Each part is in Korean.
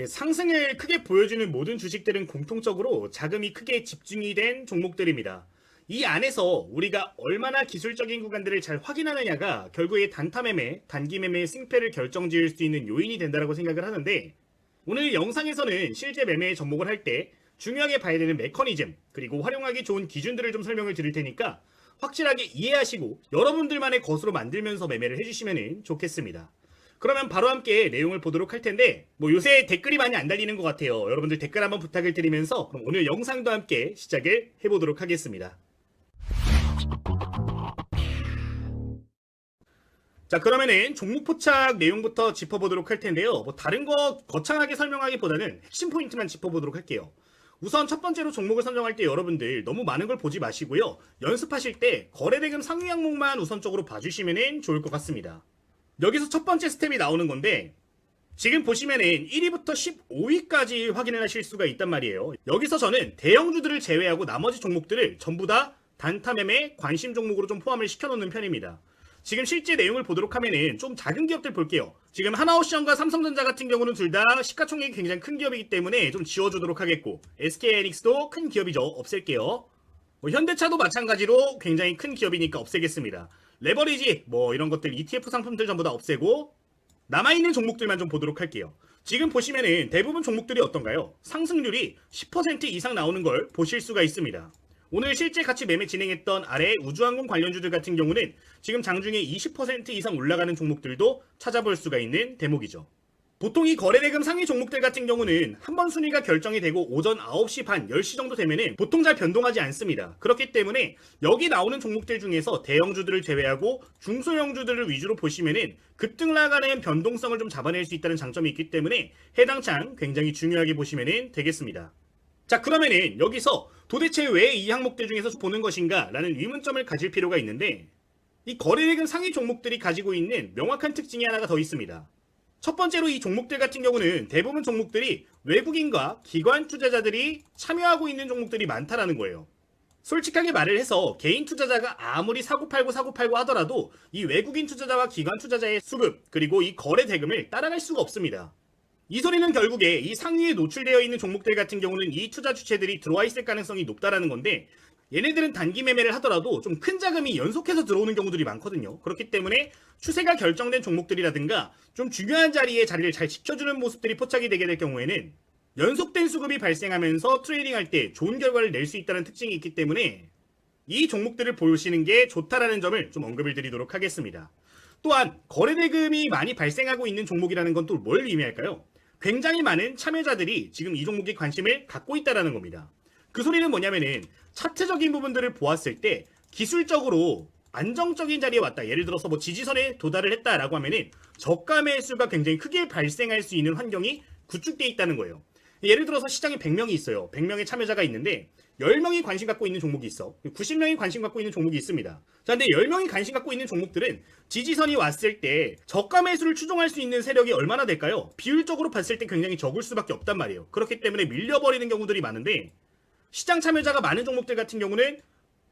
상승을 크게 보여주는 모든 주식들은 공통적으로 자금이 크게 집중이 된 종목들입니다. 이 안에서 우리가 얼마나 기술적인 구간들을 잘 확인하느냐가 결국에 단타 매매, 단기 매매의 승패를 결정지을 수 있는 요인이 된다고 생각을 하는데, 오늘 영상에서는 실제 매매에 접목을 할 때 중요하게 봐야 되는 메커니즘, 그리고 활용하기 좋은 기준들을 좀 설명을 드릴 테니까 확실하게 이해하시고 여러분들만의 것으로 만들면서 매매를 해주시면 좋겠습니다. 그러면 바로 함께 내용을 보도록 할 텐데, 요새 댓글이 많이 안 달리는 것 같아요. 여러분들 댓글 한번 부탁을 드리면서 그럼 오늘 영상도 함께 시작을 해보도록 하겠습니다. 자, 그러면은 종목 포착 내용부터 짚어보도록 할 텐데요. 다른 거 거창하게 설명하기보다는 핵심 포인트만 짚어보도록 할게요. 우선 첫 번째로 종목을 선정할 때 여러분들 너무 많은 걸 보지 마시고요. 연습하실 때 거래대금 상위 항목만 우선적으로 봐주시면 좋을 것 같습니다. 여기서 첫 번째 스텝이 나오는 건데, 지금 보시면은 1위부터 15위까지 확인을 하실 수가 있단 말이에요. 여기서 저는 대형주들을 제외하고 나머지 종목들을 전부 다 단타 매매 관심 종목으로 좀 포함을 시켜놓는 편입니다. 지금 실제 내용을 보도록 하면은 좀 작은 기업들 볼게요. 지금 하나오션과 삼성전자 같은 경우는 둘 다 시가총액이 굉장히 큰 기업이기 때문에 좀 지워주도록 하겠고, SK하이닉스도 큰 기업이죠. 없앨게요. 현대차도 마찬가지로 굉장히 큰 기업이니까 없애겠습니다. 레버리지 이런 것들 ETF 상품들 전부 다 없애고 남아있는 종목들만 좀 보도록 할게요. 지금 보시면은 대부분 종목들이 어떤가요? 상승률이 10% 이상 나오는 걸 보실 수가 있습니다. 오늘 실제 같이 매매 진행했던 아래 우주항공 관련주들 같은 경우는 지금 장중에 20% 이상 올라가는 종목들도 찾아볼 수가 있는 대목이죠. 보통 이 거래대금 상위 종목들 같은 경우는 한번 순위가 결정이 되고 오전 9시 반, 10시 정도 되면은 보통 잘 변동하지 않습니다. 그렇기 때문에 여기 나오는 종목들 중에서 대형주들을 제외하고 중소형주들을 위주로 보시면은 급등 나가는 변동성을 좀 잡아낼 수 있다는 장점이 있기 때문에 해당 창 굉장히 중요하게 보시면 되겠습니다. 자, 그러면은 여기서 도대체 왜 이 항목들 중에서 보는 것인가 라는 의문점을 가질 필요가 있는데, 이 거래대금 상위 종목들이 가지고 있는 명확한 특징이 하나가 더 있습니다. 첫 번째로 이 종목들 같은 경우는 대부분 종목들이 외국인과 기관 투자자들이 참여하고 있는 종목들이 많다라는 거예요. 솔직하게 말을 해서 개인 투자자가 아무리 사고팔고 하더라도 이 외국인 투자자와 기관 투자자의 수급, 그리고 이 거래 대금을 따라갈 수가 없습니다. 이 소리는 결국에 이 상위에 노출되어 있는 종목들 같은 경우는 이 투자 주체들이 들어와 있을 가능성이 높다라는 건데, 얘네들은 단기 매매를 하더라도 좀 큰 자금이 연속해서 들어오는 경우들이 많거든요. 그렇기 때문에 추세가 결정된 종목들이라든가 좀 중요한 자리에 자리를 잘 지켜주는 모습들이 포착이 되게 될 경우에는 연속된 수급이 발생하면서 트레이딩할 때 좋은 결과를 낼 수 있다는 특징이 있기 때문에 이 종목들을 보시는 게 좋다라는 점을 좀 언급을 드리도록 하겠습니다. 또한 거래대금이 많이 발생하고 있는 종목이라는 건 또 뭘 의미할까요? 굉장히 많은 참여자들이 지금 이 종목에 관심을 갖고 있다는 겁니다. 그 소리는 뭐냐면은 차트적인 부분들을 보았을 때 기술적으로 안정적인 자리에 왔다. 예를 들어서 지지선에 도달을 했다라고 하면은 저가 매수가 굉장히 크게 발생할 수 있는 환경이 구축되어 있다는 거예요. 예를 들어서 시장에 100명이 있어요. 100명의 참여자가 있는데 10명이 관심 갖고 있는 종목이 있어. 90명이 관심 갖고 있는 종목이 있습니다. 자, 근데 10명이 관심 갖고 있는 종목들은 지지선이 왔을 때 저가 매수를 추종할 수 있는 세력이 얼마나 될까요? 비율적으로 봤을 때 굉장히 적을 수밖에 없단 말이에요. 그렇기 때문에 밀려버리는 경우들이 많은데, 시장 참여자가 많은 종목들 같은 경우는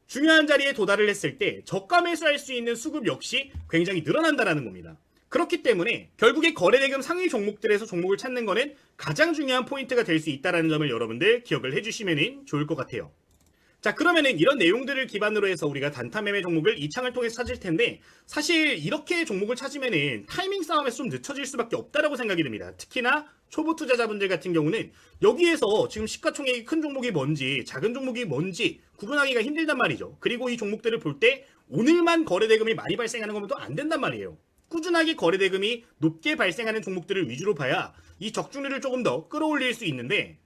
중요한 자리에 도달을 했을 때 저가 매수할 수 있는 수급 역시 굉장히 늘어난다는 겁니다. 그렇기 때문에 결국에 거래대금 상위 종목들에서 종목을 찾는 거는 가장 중요한 포인트가 될 수 있다는 점을 여러분들 기억을 해주시면 좋을 것 같아요. 자, 그러면은 이런 내용들을 기반으로 해서 우리가 단타 매매 종목을 이 창을 통해서 찾을 텐데, 사실 이렇게 종목을 찾으면은 타이밍 싸움에서 좀 늦춰질 수밖에 없다라고 생각이 듭니다. 특히나 초보 투자자분들 같은 경우는 여기에서 지금 시가총액이 큰 종목이 뭔지 작은 종목이 뭔지 구분하기가 힘들단 말이죠. 그리고 이 종목들을 볼 때 오늘만 거래대금이 많이 발생하는 거면 또 안 된단 말이에요. 꾸준하게 거래대금이 높게 발생하는 종목들을 위주로 봐야 이 적중률을 조금 더 끌어올릴 수 있는데,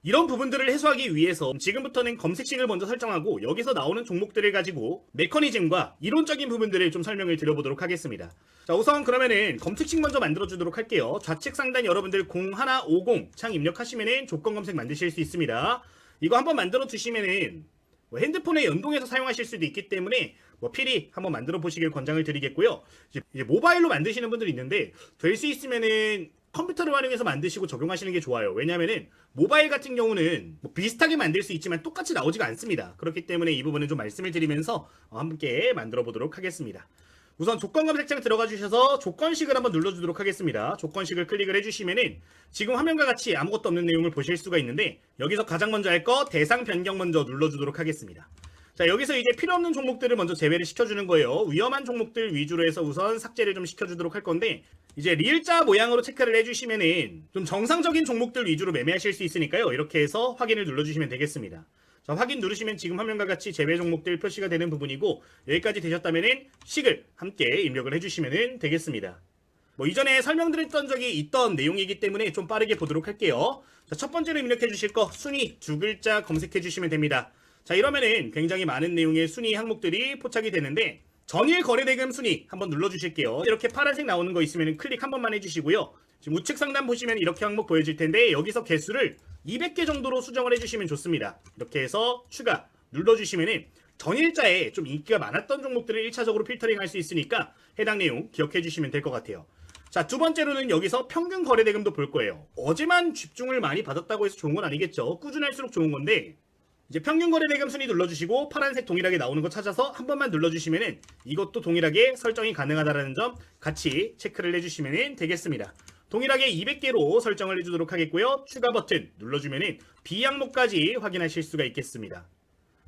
이런 부분들을 해소하기 위해서 지금부터는 검색식을 먼저 설정하고 여기서 나오는 종목들을 가지고 메커니즘과 이론적인 부분들을 좀 설명을 드려보도록 하겠습니다. 자, 우선 그러면은 검색식 먼저 만들어주도록 할게요. 좌측 상단 여러분들 0150 창 입력하시면은 조건 검색 만드실 수 있습니다. 이거 한번 만들어 두시면은 핸드폰에 연동해서 사용하실 수도 있기 때문에 필히 한번 만들어 보시길 권장을 드리겠고요. 이제 모바일로 만드시는 분들이 있는데 될 수 있으면은 컴퓨터를 활용해서 만드시고 적용하시는 게 좋아요. 왜냐면은 모바일 같은 경우는 비슷하게 만들 수 있지만 똑같이 나오지가 않습니다. 그렇기 때문에 이 부분은 좀 말씀을 드리면서 함께 만들어 보도록 하겠습니다. 우선 조건 검색창 들어가 주셔서 조건식을 한번 눌러주도록 하겠습니다. 조건식을 클릭을 해주시면은 지금 화면과 같이 아무것도 없는 내용을 보실 수가 있는데 여기서 가장 먼저 할 거 대상 변경 먼저 눌러주도록 하겠습니다. 자, 여기서 이제 필요 없는 종목들을 먼저 제외를 시켜주는 거예요. 위험한 종목들 위주로 해서 우선 삭제를 좀 시켜주도록 할 건데 이제 리을자 모양으로 체크를 해주시면은 좀 정상적인 종목들 위주로 매매하실 수 있으니까요. 이렇게 해서 확인을 눌러주시면 되겠습니다. 자, 확인 누르시면 지금 화면과 같이 제외 종목들 표시가 되는 부분이고 여기까지 되셨다면은 식을 함께 입력을 해주시면 되겠습니다. 뭐 이전에 설명드렸던 적이 있던 내용이기 때문에 좀 빠르게 보도록 할게요. 자, 첫 번째로 입력해 주실 거 순위 두 글자 검색해 주시면 됩니다. 자, 이러면은 굉장히 많은 내용의 순위 항목들이 포착이 되는데 전일 거래대금 순위 한번 눌러주실게요. 이렇게 파란색 나오는 거 있으면 클릭 한 번만 해주시고요. 지금 우측 상단 보시면 이렇게 항목 보여질 텐데 여기서 개수를 200개 정도로 수정을 해주시면 좋습니다. 이렇게 해서 추가 눌러주시면은 전일자에 좀 인기가 많았던 종목들을 1차적으로 필터링 할 수 있으니까 해당 내용 기억해 주시면 될 것 같아요. 자, 두 번째로는 여기서 평균 거래대금도 볼 거예요. 어제만 집중을 많이 받았다고 해서 좋은 건 아니겠죠. 꾸준할수록 좋은 건데 이제 평균 거래대금 순위 눌러주시고 파란색 동일하게 나오는 거 찾아서 한 번만 눌러주시면은 이것도 동일하게 설정이 가능하다는 점 같이 체크를 해주시면 되겠습니다. 동일하게 200개로 설정을 해주도록 하겠고요. 추가 버튼 눌러주면은 B 항목까지 확인하실 수가 있겠습니다.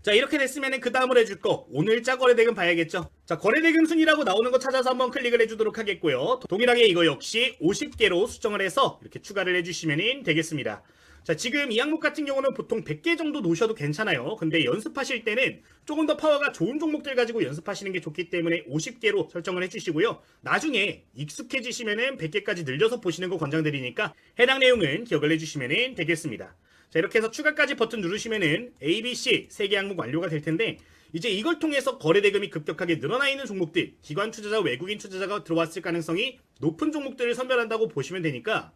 자, 이렇게 됐으면은 그 다음으로 해줄 거 오늘자 거래대금 봐야겠죠. 자, 거래대금 순위라고 나오는 거 찾아서 한번 클릭을 해주도록 하겠고요. 동일하게 이거 역시 50개로 수정을 해서 이렇게 추가를 해주시면 되겠습니다. 자, 지금 이 항목 같은 경우는 보통 100개 정도 놓으셔도 괜찮아요. 근데 연습하실 때는 조금 더 파워가 좋은 종목들 가지고 연습하시는 게 좋기 때문에 50개로 설정을 해주시고요. 나중에 익숙해지시면은 100개까지 늘려서 보시는 거 권장드리니까 해당 내용은 기억을 해주시면 되겠습니다. 자, 이렇게 해서 추가까지 버튼 누르시면은 A, B, C 3개 항목 완료가 될 텐데 이제 이걸 통해서 거래대금이 급격하게 늘어나 있는 종목들, 기관 투자자, 외국인 투자자가 들어왔을 가능성이 높은 종목들을 선별한다고 보시면 되니까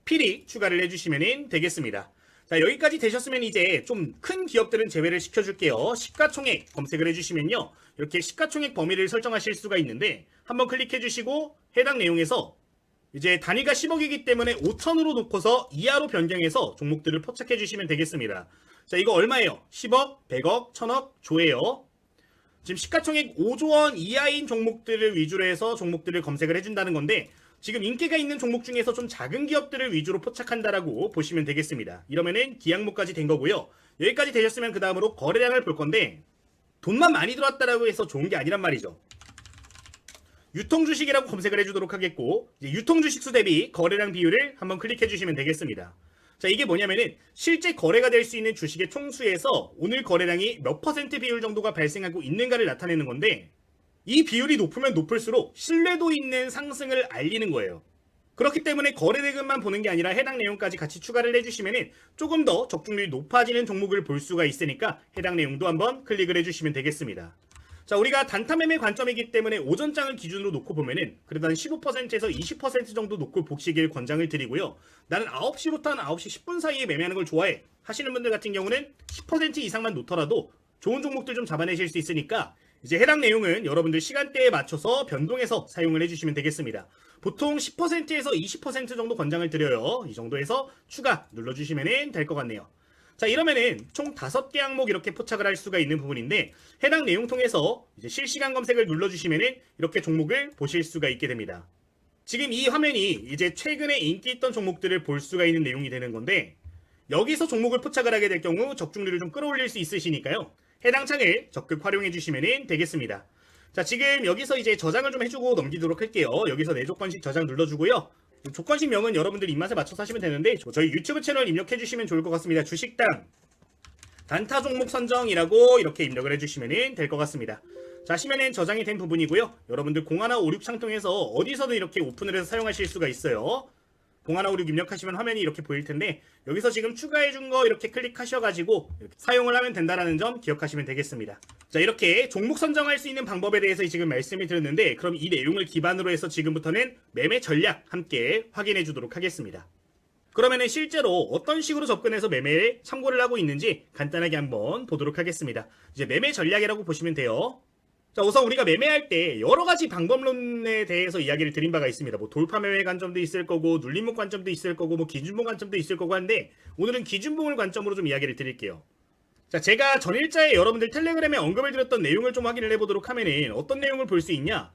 필히 추가를 해주시면 되겠습니다. 자, 여기까지 되셨으면 이제 좀 큰 기업들은 제외를 시켜줄게요. 시가총액 검색을 해주시면요. 이렇게 시가총액 범위를 설정하실 수가 있는데 한번 클릭해주시고 해당 내용에서 이제 단위가 10억이기 때문에 5천으로 놓고서 이하로 변경해서 종목들을 포착해주시면 되겠습니다. 자, 이거 얼마예요? 10억, 100억, 1000억, 조예요. 지금 시가총액 5조 원 이하인 종목들을 위주로 해서 종목들을 검색을 해준다는 건데 지금 인기가 있는 종목 중에서 좀 작은 기업들을 위주로 포착한다라고 보시면 되겠습니다. 이러면은 기항목까지 된 거고요. 여기까지 되셨으면 그 다음으로 거래량을 볼 건데 돈만 많이 들어왔다라고 해서 좋은 게 아니란 말이죠. 유통주식이라고 검색을 해주도록 하겠고 이제 유통주식 수 대비 거래량 비율을 한번 클릭해 주시면 되겠습니다. 자, 이게 뭐냐면은 실제 거래가 될 수 있는 주식의 총수에서 오늘 거래량이 몇 퍼센트 비율 정도가 발생하고 있는가를 나타내는 건데 이 비율이 높으면 높을수록 신뢰도 있는 상승을 알리는 거예요. 그렇기 때문에 거래대금만 보는 게 아니라 해당 내용까지 같이 추가를 해주시면 조금 더 적중률이 높아지는 종목을 볼 수가 있으니까 해당 내용도 한번 클릭을 해주시면 되겠습니다. 자, 우리가 단타 매매 관점이기 때문에 오전장을 기준으로 놓고 보면은 그래도 한 15%에서 20% 정도 놓고 보시길 권장을 드리고요. 나는 9시부터 한 9시 10분 사이에 매매하는 걸 좋아해 하시는 분들 같은 경우는 10% 이상만 놓더라도 좋은 종목들 좀 잡아내실 수 있으니까 이제 해당 내용은 여러분들 시간대에 맞춰서 변동해서 사용을 해주시면 되겠습니다. 보통 10%에서 20% 정도 권장을 드려요. 이 정도에서 추가 눌러주시면 될 것 같네요. 자, 이러면은 총 5개 항목 이렇게 포착을 할 수가 있는 부분인데 해당 내용 통해서 이제 실시간 검색을 눌러주시면은 이렇게 종목을 보실 수가 있게 됩니다. 지금 이 화면이 이제 최근에 인기 있던 종목들을 볼 수가 있는 내용이 되는 건데 여기서 종목을 포착을 하게 될 경우 적중률을 좀 끌어올릴 수 있으시니까요. 해당 창을 적극 활용해 주시면 되겠습니다. 자, 지금 여기서 이제 저장을 좀 해주고 넘기도록 할게요. 여기서 내 조건식 저장 눌러주고요. 조건식 명은 여러분들 입맛에 맞춰서 하시면 되는데 저희 유튜브 채널 입력해 주시면 좋을 것 같습니다. 주식당 단타 종목 선정이라고 이렇게 입력을 해주시면 될 것 같습니다. 자, 하시면은 저장이 된 부분이고요. 여러분들 0156 창 통해서 어디서든 이렇게 오픈을 해서 사용하실 수가 있어요. 0156 입력하시면 화면이 이렇게 보일 텐데 여기서 지금 추가해준 거 이렇게 클릭하셔가지고 이렇게 사용을 하면 된다는 점 기억하시면 되겠습니다. 자, 이렇게 종목 선정할 수 있는 방법에 대해서 지금 말씀을 드렸는데 그럼 이 내용을 기반으로 해서 지금부터는 매매 전략 함께 확인해 주도록 하겠습니다. 그러면은 실제로 어떤 식으로 접근해서 매매에 참고를 하고 있는지 간단하게 한번 보도록 하겠습니다. 이제 매매 전략이라고 보시면 돼요. 자, 우선 우리가 매매할 때 여러 가지 방법론에 대해서 이야기를 드린 바가 있습니다. 뭐 돌파 매매 관점도 있을 거고 눌림목 관점도 있을 거고 뭐 기준봉 관점도 있을 거고 한데 오늘은 기준봉을 관점으로 좀 이야기를 드릴게요. 자, 제가 전일자에 여러분들 텔레그램에 언급을 드렸던 내용을 좀 확인을 해보도록 하면은 어떤 내용을 볼 수 있냐?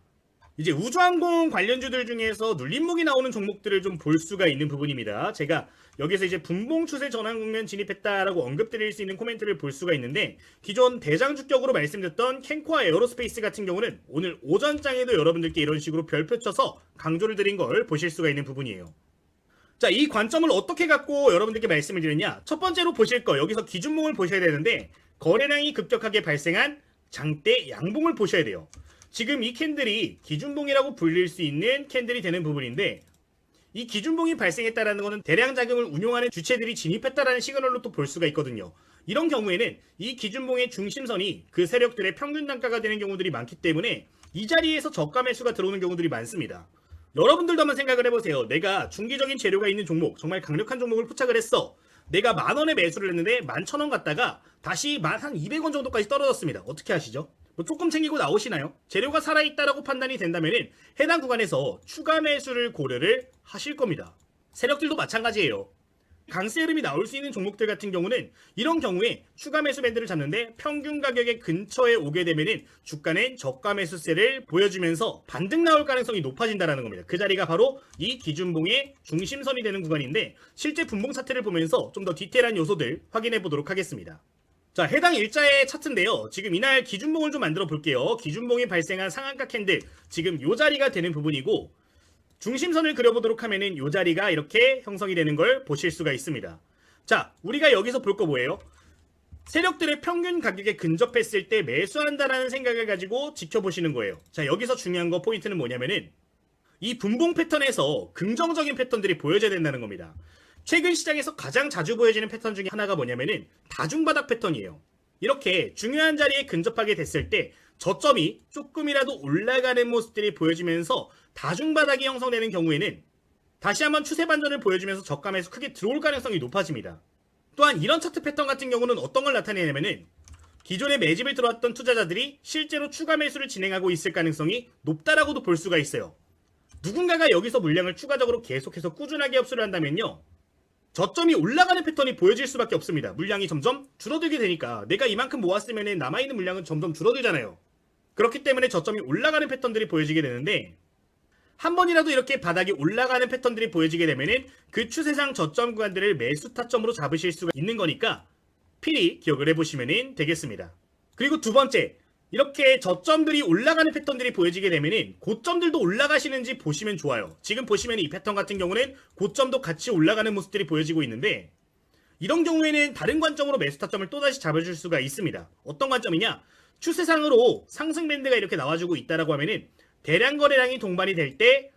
이제 우주항공 관련주들 중에서 눌림목이 나오는 종목들을 좀 볼 수가 있는 부분입니다. 제가 여기서 이제 분봉 추세 전환 국면 진입했다라고 언급드릴 수 있는 코멘트를 볼 수가 있는데, 기존 대장주격으로 말씀드렸던 캔코아 에어로스페이스 같은 경우는 오늘 오전장에도 여러분들께 이런 식으로 별표 쳐서 강조를 드린 걸 보실 수가 있는 부분이에요. 자, 이 관점을 어떻게 갖고 여러분들께 말씀을 드렸냐? 첫 번째로 보실 거, 여기서 기준봉을 보셔야 되는데, 거래량이 급격하게 발생한 장대 양봉을 보셔야 돼요. 지금 이 캔들이 기준봉이라고 불릴 수 있는 캔들이 되는 부분인데, 이 기준봉이 발생했다라는 것은 대량 자금을 운용하는 주체들이 진입했다라는 시그널로 또 볼 수가 있거든요. 이런 경우에는 이 기준봉의 중심선이 그 세력들의 평균 단가가 되는 경우들이 많기 때문에 이 자리에서 저가 매수가 들어오는 경우들이 많습니다. 여러분들도 한번 생각을 해보세요. 내가 중기적인 재료가 있는 종목, 정말 강력한 종목을 포착을 했어. 내가 10,000원에 매수를 했는데 11,000원 갔다가 다시 한 200원 정도까지 떨어졌습니다. 어떻게 하시죠? 뭐 조금 챙기고 나오시나요? 재료가 살아있다라고 판단이 된다면 해당 구간에서 추가 매수를 고려를 하실 겁니다. 세력들도 마찬가지예요. 강세 흐름이 나올 수 있는 종목들 같은 경우는 이런 경우에 추가 매수 밴드를 잡는데 평균 가격의 근처에 오게 되면은 주가는 저가 매수세를 보여주면서 반등 나올 가능성이 높아진다는 겁니다. 그 자리가 바로 이 기준봉의 중심선이 되는 구간인데, 실제 분봉 차트를 보면서 좀 더 디테일한 요소들 확인해 보도록 하겠습니다. 자, 해당 일자의 차트인데요. 지금 이날 기준봉을 좀 만들어 볼게요. 기준봉이 발생한 상한가 캔들, 지금 요 자리가 되는 부분이고, 중심선을 그려보도록 하면은 요 자리가 이렇게 형성이 되는 걸 보실 수가 있습니다. 자, 우리가 여기서 볼 거 뭐예요? 세력들의 평균 가격에 근접했을 때 매수한다라는 생각을 가지고 지켜보시는 거예요. 자, 여기서 중요한 거 포인트는 뭐냐면은 이 분봉 패턴에서 긍정적인 패턴들이 보여져야 된다는 겁니다. 최근 시장에서 가장 자주 보여지는 패턴 중에 하나가 뭐냐면은 다중바닥 패턴이에요. 이렇게 중요한 자리에 근접하게 됐을 때 저점이 조금이라도 올라가는 모습들이 보여지면서 다중바닥이 형성되는 경우에는 다시 한번 추세 반전을 보여주면서 저가 매수 크게 들어올 가능성이 높아집니다. 또한 이런 차트 패턴 같은 경우는 어떤 걸 나타내냐면은 기존에 매집을 들어왔던 투자자들이 실제로 추가 매수를 진행하고 있을 가능성이 높다라고도 볼 수가 있어요. 누군가가 여기서 물량을 추가적으로 계속해서 꾸준하게 흡수를 한다면요, 저점이 올라가는 패턴이 보여질 수밖에 없습니다. 물량이 점점 줄어들게 되니까 내가 이만큼 모았으면 남아있는 물량은 점점 줄어들잖아요. 그렇기 때문에 저점이 올라가는 패턴들이 보여지게 되는데, 한 번이라도 이렇게 바닥이 올라가는 패턴들이 보여지게 되면은 그 추세상 저점 구간들을 매수 타점으로 잡으실 수가 있는 거니까 필히 기억을 해보시면 되겠습니다. 그리고 두 번째, 이렇게 저점들이 올라가는 패턴들이 보여지게 되면은 고점들도 올라가시는지 보시면 좋아요. 지금 보시면 이 패턴 같은 경우는 고점도 같이 올라가는 모습들이 보여지고 있는데, 이런 경우에는 다른 관점으로 매수 타점을 또다시 잡아줄 수가 있습니다. 어떤 관점이냐? 추세상으로 상승 밴드가 이렇게 나와주고 있다라고 하면은 대량 거래량이 동반이 될 때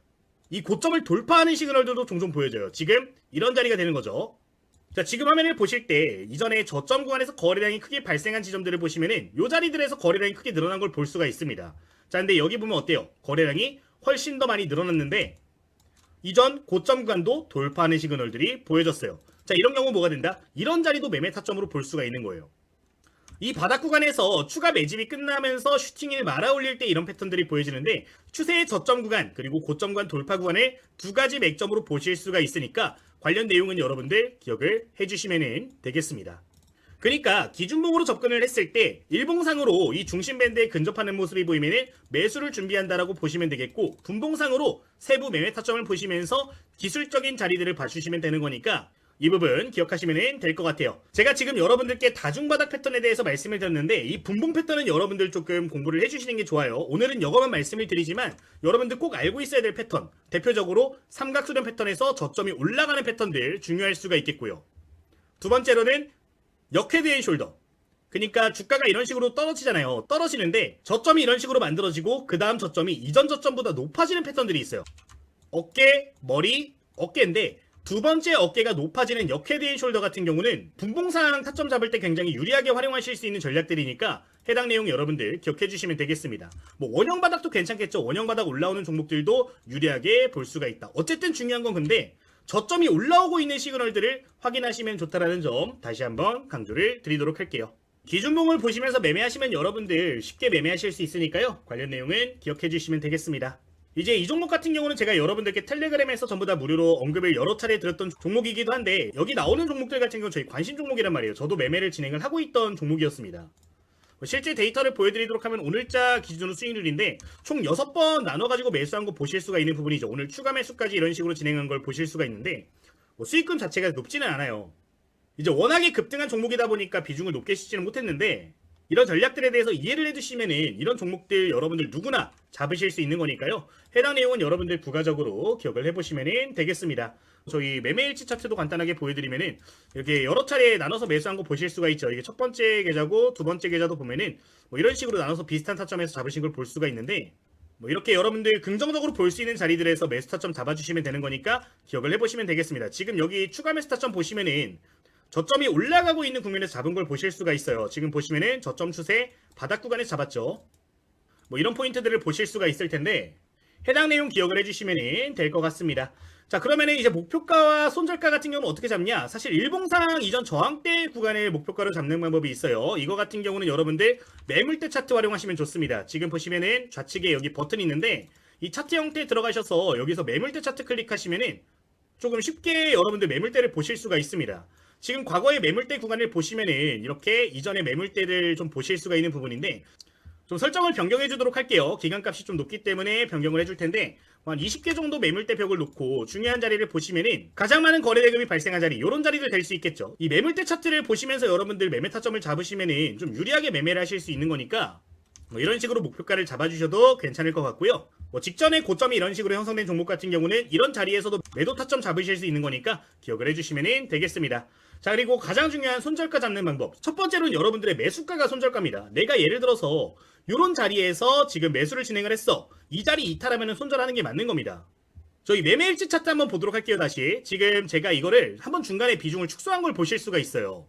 이 고점을 돌파하는 시그널들도 종종 보여져요. 지금 이런 자리가 되는 거죠. 자, 지금 화면을 보실 때 이전에 저점 구간에서 거래량이 크게 발생한 지점들을 보시면은 이 자리들에서 거래량이 크게 늘어난 걸 볼 수가 있습니다. 자, 근데 여기 보면 어때요? 거래량이 훨씬 더 많이 늘어났는데 이전 고점 구간도 돌파하는 시그널들이 보여졌어요. 자, 이런 경우 뭐가 된다? 이런 자리도 매매 타점으로 볼 수가 있는 거예요. 이 바닥 구간에서 추가 매집이 끝나면서 슈팅을 말아 올릴 때 이런 패턴들이 보여지는데, 추세의 저점 구간 그리고 고점 구간 돌파 구간을 두 가지 맥점으로 보실 수가 있으니까 관련 내용은 여러분들 기억을 해주시면 되겠습니다. 그러니까 기준봉으로 접근을 했을 때 일봉상으로 이 중심 밴드에 근접하는 모습이 보이면 매수를 준비한다라고 보시면 되겠고, 분봉상으로 세부 매매 타점을 보시면서 기술적인 자리들을 봐주시면 되는 거니까 이 부분 기억하시면 될 것 같아요. 제가 지금 여러분들께 다중바닥 패턴에 대해서 말씀을 드렸는데, 이 분봉 패턴은 여러분들 조금 공부를 해주시는 게 좋아요. 오늘은 이거만 말씀을 드리지만 여러분들 꼭 알고 있어야 될 패턴, 대표적으로 삼각수렴 패턴에서 저점이 올라가는 패턴들 중요할 수가 있겠고요. 두 번째로는 역헤드 앤 숄더, 그러니까 주가가 이런 식으로 떨어지잖아요. 떨어지는데 저점이 이런 식으로 만들어지고 그 다음 저점이 이전 저점보다 높아지는 패턴들이 있어요. 어깨, 머리, 어깨인데 두 번째 어깨가 높아지는 역헤드 앤 숄더 같은 경우는 분봉상 타점 잡을 때 굉장히 유리하게 활용하실 수 있는 전략들이니까 해당 내용 여러분들 기억해 주시면 되겠습니다. 뭐 원형 바닥도 괜찮겠죠. 원형 바닥 올라오는 종목들도 유리하게 볼 수가 있다. 어쨌든 중요한 건 근데 저점이 올라오고 있는 시그널들을 확인하시면 좋다라는 점 다시 한번 강조를 드리도록 할게요. 기준봉을 보시면서 매매하시면 여러분들 쉽게 매매하실 수 있으니까요. 관련 내용은 기억해 주시면 되겠습니다. 이제 이 종목 같은 경우는 제가 여러분들께 텔레그램에서 전부 다 무료로 언급을 여러 차례 드렸던 종목이기도 한데, 여기 나오는 종목들 같은 경우 저희 관심 종목이란 말이에요. 저도 매매를 진행을 하고 있던 종목이었습니다. 실제 데이터를 보여드리도록 하면 오늘자 기준으로 수익률인데 총 6번 나눠가지고 매수한 거 보실 수가 있는 부분이죠. 오늘 추가 매수까지 이런 식으로 진행한 걸 보실 수가 있는데 수익금 자체가 높지는 않아요. 이제 워낙에 급등한 종목이다 보니까 비중을 높게 쓰지는 못했는데 이런 전략들에 대해서 이해를 해두시면은 이런 종목들 여러분들 누구나 잡으실 수 있는 거니까요. 해당 내용은 여러분들 부가적으로 기억을 해보시면 되겠습니다. 저희 매매일치 차트도 간단하게 보여드리면은 이렇게 여러 차례 나눠서 매수한 거 보실 수가 있죠. 이게 첫 번째 계좌고 두 번째 계좌도 보면은 이런 식으로 나눠서 비슷한 타점에서 잡으신 걸 볼 수가 있는데 이렇게 여러분들 긍정적으로 볼 수 있는 자리들에서 매수 타점 잡아주시면 되는 거니까 기억을 해보시면 되겠습니다. 지금 여기 추가 매수 타점 보시면은 저점이 올라가고 있는 국면에서 잡은 걸 보실 수가 있어요. 지금 보시면은 저점 추세 바닥 구간에서 잡았죠. 이런 포인트들을 보실 수가 있을 텐데 해당 내용 기억을 해주시면 될 것 같습니다. 자, 그러면은 이제 목표가와 손절가 같은 경우는 어떻게 잡냐? 사실 일봉상 이전 저항대 구간의 목표가를 잡는 방법이 있어요. 이거 같은 경우는 여러분들 매물대 차트 활용하시면 좋습니다. 지금 보시면은 좌측에 여기 버튼이 있는데 이 차트 형태에 들어가셔서 여기서 매물대 차트 클릭하시면은 조금 쉽게 여러분들 매물대를 보실 수가 있습니다. 지금 과거의 매물대 구간을 보시면은 이렇게 이전의 매물대를 좀 보실 수가 있는 부분인데 좀 설정을 변경해 주도록 할게요. 기간값이 좀 높기 때문에 변경을 해줄 텐데 한 20개 정도 매물대 벽을 놓고 중요한 자리를 보시면은 가장 많은 거래 대금이 발생한 자리 이런 자리들 될 수 있겠죠. 이 매물대 차트를 보시면서 여러분들 매매 타점을 잡으시면은 좀 유리하게 매매를 하실 수 있는 거니까 이런 식으로 목표가를 잡아주셔도 괜찮을 것 같고요. 직전에 고점이 이런 식으로 형성된 종목 같은 경우는 이런 자리에서도 매도 타점 잡으실 수 있는 거니까 기억을 해주시면 되겠습니다. 자, 그리고 가장 중요한 손절가 잡는 방법. 첫 번째로는 여러분들의 매수가가 손절가입니다. 내가 예를 들어서 이런 자리에서 지금 매수를 진행을 했어. 이 자리 이탈하면 손절하는 게 맞는 겁니다. 저희 매매일치 차트 한번 보도록 할게요. 다시 지금 제가 이거를 한번 중간에 비중을 축소한 걸 보실 수가 있어요.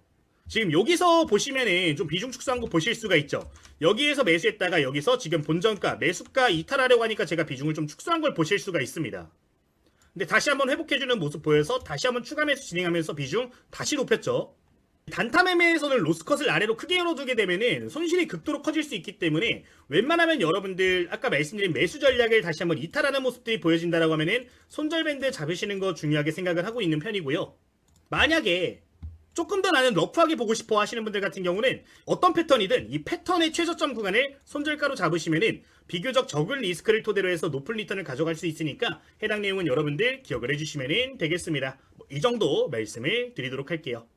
지금 여기서 보시면은 좀 비중 축소한 거 보실 수가 있죠. 여기에서 매수했다가 여기서 지금 본전가 매수가 이탈하려고 하니까 제가 비중을 좀 축소한 걸 보실 수가 있습니다. 근데 다시 한번 회복해주는 모습 보여서 다시 한번 추가 매수 진행하면서 비중 다시 높였죠. 단타 매매에서는 로스컷을 아래로 크게 열어두게 되면은 손실이 극도로 커질 수 있기 때문에 웬만하면 여러분들 아까 말씀드린 매수 전략을 다시 한번 이탈하는 모습들이 보여진다라고 하면은 손절밴드 잡으시는 거 중요하게 생각을 하고 있는 편이고요. 만약에 조금 더 나는 러프하게 보고 싶어 하시는 분들 같은 경우는 어떤 패턴이든 이 패턴의 최저점 구간을 손절가로 잡으시면은 비교적 적은 리스크를 토대로 해서 높은 리턴을 가져갈 수 있으니까 해당 내용은 여러분들 기억을 해주시면 되겠습니다. 이 정도 말씀을 드리도록 할게요.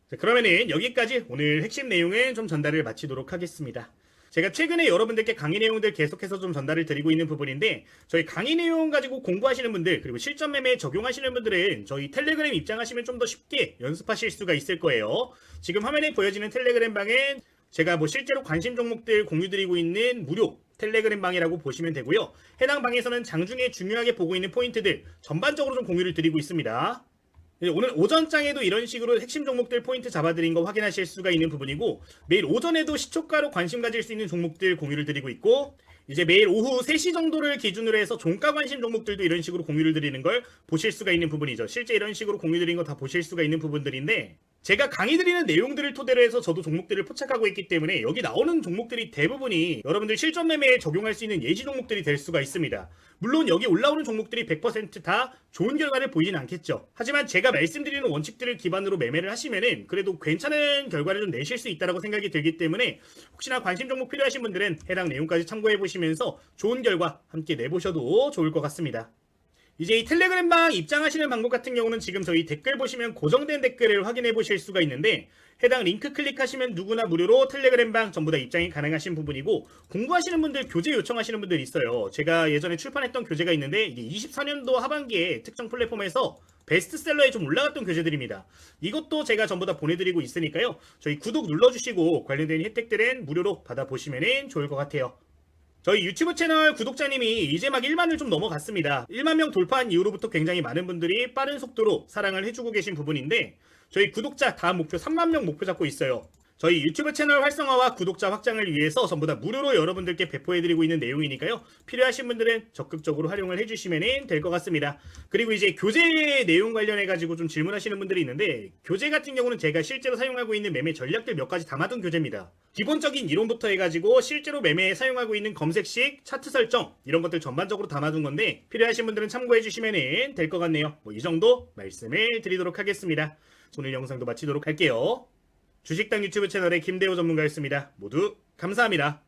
자, 그러면은 여기까지 오늘 핵심 내용은 좀 전달을 마치도록 하겠습니다. 제가 최근에 여러분들께 강의 내용들 계속해서 좀 전달을 드리고 있는 부분인데 저희 강의 내용 가지고 공부하시는 분들 그리고 실전 매매에 적용하시는 분들은 저희 텔레그램 입장하시면 좀 더 쉽게 연습하실 수가 있을 거예요. 지금 화면에 보여지는 텔레그램 방엔 제가 실제로 관심 종목들 공유드리고 있는 무료 텔레그램 방이라고 보시면 되고요. 해당 방에서는 장중에 중요하게 보고 있는 포인트들 전반적으로 좀 공유를 드리고 있습니다. 오늘 오전장에도 이런 식으로 핵심 종목들 포인트 잡아드린 거 확인하실 수가 있는 부분이고 매일 오전에도 시초가로 관심 가질 수 있는 종목들 공유를 드리고 있고 이제 매일 오후 3시 정도를 기준으로 해서 종가 관심 종목들도 이런 식으로 공유를 드리는 걸 보실 수가 있는 부분이죠. 실제 이런 식으로 공유 드린 거 다 보실 수가 있는 부분들인데 제가 강의 드리는 내용들을 토대로 해서 저도 종목들을 포착하고 있기 때문에 여기 나오는 종목들이 대부분이 여러분들 실전 매매에 적용할 수 있는 예시 종목들이 될 수가 있습니다. 물론 여기 올라오는 종목들이 100% 좋은 결과를 보이진 않겠죠. 하지만 제가 말씀드리는 원칙들을 기반으로 매매를 하시면은 그래도 괜찮은 결과를 좀 내실 수 있다고 생각이 들기 때문에 혹시나 관심 종목 필요하신 분들은 해당 내용까지 참고해 보시면서 좋은 결과 함께 내보셔도 좋을 것 같습니다. 이제 이 텔레그램방 입장하시는 방법 같은 경우는 지금 저희 댓글 보시면 고정된 댓글을 확인해 보실 수가 있는데 해당 링크 클릭하시면 누구나 무료로 텔레그램방 전부 다 입장이 가능하신 부분이고 공부하시는 분들 교재 요청하시는 분들 있어요. 제가 예전에 출판했던 교재가 있는데 이게 24년도 하반기에 특정 플랫폼에서 베스트셀러에 좀 올라갔던 교재들입니다. 이것도 제가 전부 다 보내드리고 있으니까요. 저희 구독 눌러주시고 관련된 혜택들은 무료로 받아보시면 좋을 것 같아요. 저희 유튜브 채널 구독자님이 이제 막 1만을 좀 넘어갔습니다. 1만 명 돌파한 이후로부터 굉장히 많은 분들이 빠른 속도로 사랑을 해주고 계신 부분인데 저희 구독자 다음 목표 3만 명 목표 잡고 있어요. 저희 유튜브 채널 활성화와 구독자 확장을 위해서 전부 다 무료로 여러분들께 배포해드리고 있는 내용이니까요. 필요하신 분들은 적극적으로 활용을 해주시면 될 것 같습니다. 그리고 이제 교재 내용 관련해가지고 좀 질문하시는 분들이 있는데 교재 같은 경우는 제가 실제로 사용하고 있는 매매 전략들 몇 가지 담아둔 교재입니다. 기본적인 이론부터 해가지고 실제로 매매에 사용하고 있는 검색식, 차트 설정 이런 것들 전반적으로 담아둔 건데 필요하신 분들은 참고해주시면 될 것 같네요. 이 정도 말씀을 드리도록 하겠습니다. 오늘 영상도 마치도록 할게요. 주식당 유튜브 채널의 김대호 전문가였습니다. 모두 감사합니다.